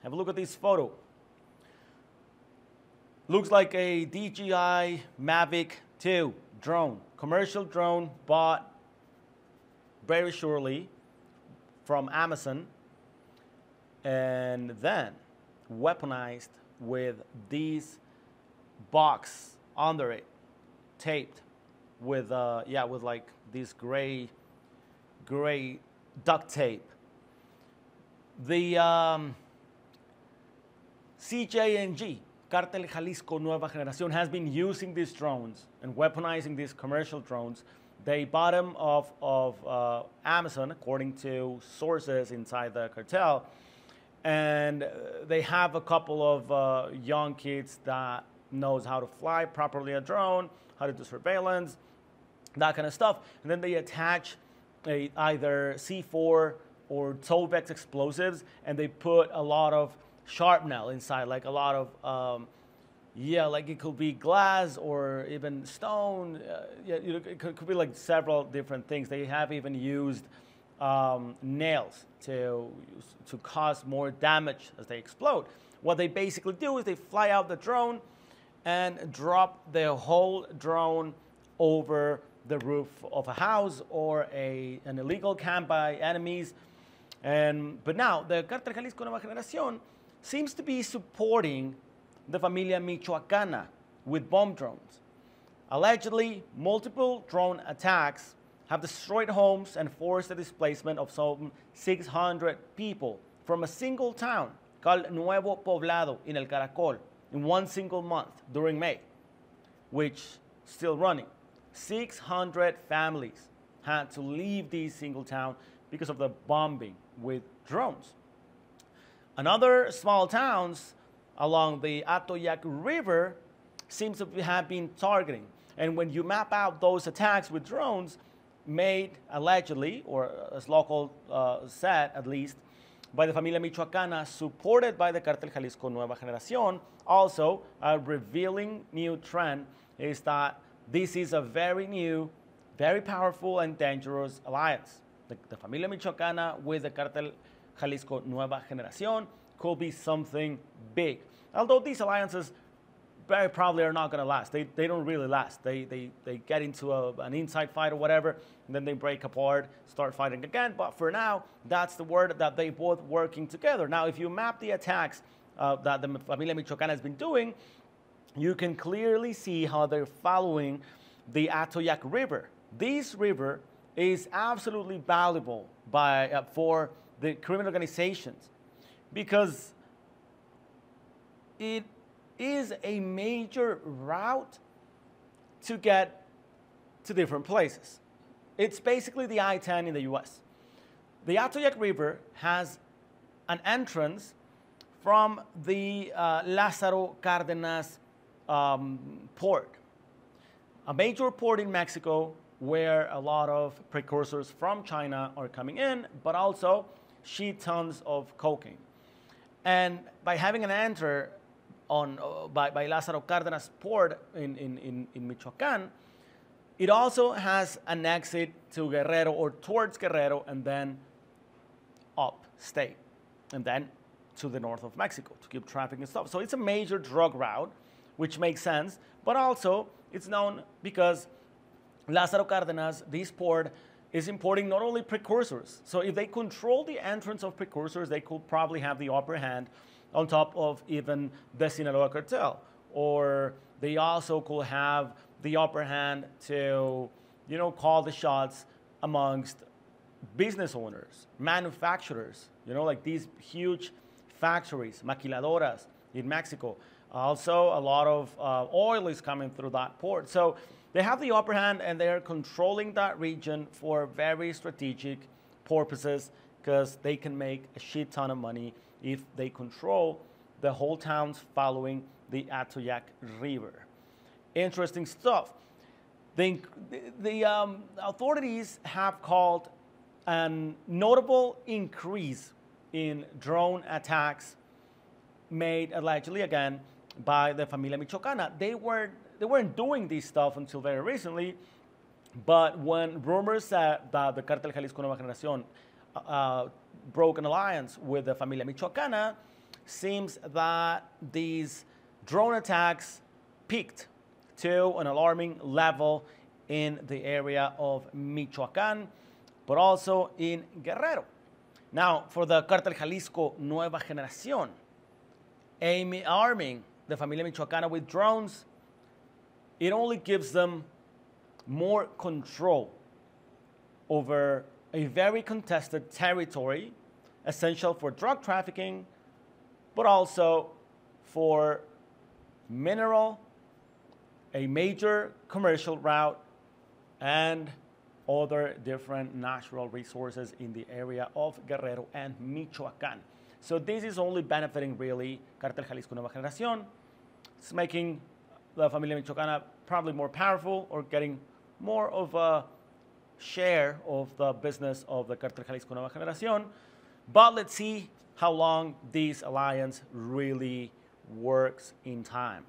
Have a look at this photo. Looks like a DJI Mavic 2 drone, commercial drone bought very surely from Amazon and then weaponized with this box under it, taped with with like this gray duct tape. The CJNG, Cartel Jalisco Nueva Generación, has been using these drones and weaponizing these commercial drones. They bought them off of Amazon, according to sources inside the cartel. And they have a couple of young kids that knows how to fly properly a drone, how to do surveillance, that kind of stuff. And then they attach either C4 or Tovex explosives, and they put a lot of sharpnel inside, like a lot of, like it could be glass or even stone. It could be like several different things. They have even used nails to cause more damage as they explode. What they basically do is they fly out the drone and drop the whole drone over the roof of a house or an illegal camp by enemies. But now the Cartel Jalisco Nueva Generación seems to be supporting the Familia Michoacana with bomb drones. Allegedly, multiple drone attacks have destroyed homes and forced the displacement of some 600 people from a single town called Nuevo Poblado in El Caracol in one single month during May, which still running. 600 families had to leave this single town because of the bombing with drones. Another small towns along the Atoyac River seems to have been targeting. And when you map out those attacks with drones made allegedly, or as local said at least, by the Familia Michoacana, supported by the Cartel Jalisco Nueva Generación, also a revealing new trend is that this is a very new, very powerful and dangerous alliance. The Familia Michoacana with the Cartel Jalisco Nueva Generación could be something big. Although these alliances very probably are not going to last. They don't really last. They get into an inside fight or whatever, and then they break apart, start fighting again. But for now, that's the word that they both working together. Now, if you map the attacks that the Familia Michoacana has been doing, you can clearly see how they're following the Atoyac River. This river is absolutely valuable for the criminal organizations because it is a major route to get to different places. It's basically the I-10 in the US. The Atoyac River has an entrance from the Lázaro Cárdenas port, a major port in Mexico where a lot of precursors from China are coming in, but also shit tons of cocaine. And by having an enter by Lázaro Cárdenas port in Michoacán, it also has an exit to Guerrero or towards Guerrero and then upstate and then to the north of Mexico to keep traffic and stuff. So it's a major drug route, which makes sense, but also it's known because Lázaro Cárdenas, this port, is importing not only precursors. So if they control the entrance of precursors, they could probably have the upper hand on top of even the Sinaloa cartel. Or they also could have the upper hand to, call the shots amongst business owners, manufacturers, like these huge factories, maquiladoras in Mexico. Also, a lot of oil is coming through that port. So they have the upper hand and they're controlling that region for very strategic purposes because they can make a shit ton of money if they control the whole towns following the Atoyac River. Interesting stuff. The authorities have called a notable increase in drone attacks made allegedly again by the Familia Michoacana. They weren't doing this stuff until very recently, but when rumors said that the Cartel Jalisco Nueva Generación broke an alliance with the Familia Michoacana, seems that these drone attacks peaked to an alarming level in the area of Michoacán, but also in Guerrero. Now, for the Cartel Jalisco Nueva Generación, arming the Familia Michoacana with drones, it only gives them more control over a very contested territory, essential for drug trafficking, but also for mineral, a major commercial route, and other different natural resources in the area of Guerrero and Michoacán. So this is only benefiting really Cartel Jalisco Nueva Generación. It's making the Familia Michoacana probably more powerful or getting more of a share of the business of the Cartel Jalisco Nueva Generación. But let's see how long this alliance really works in time.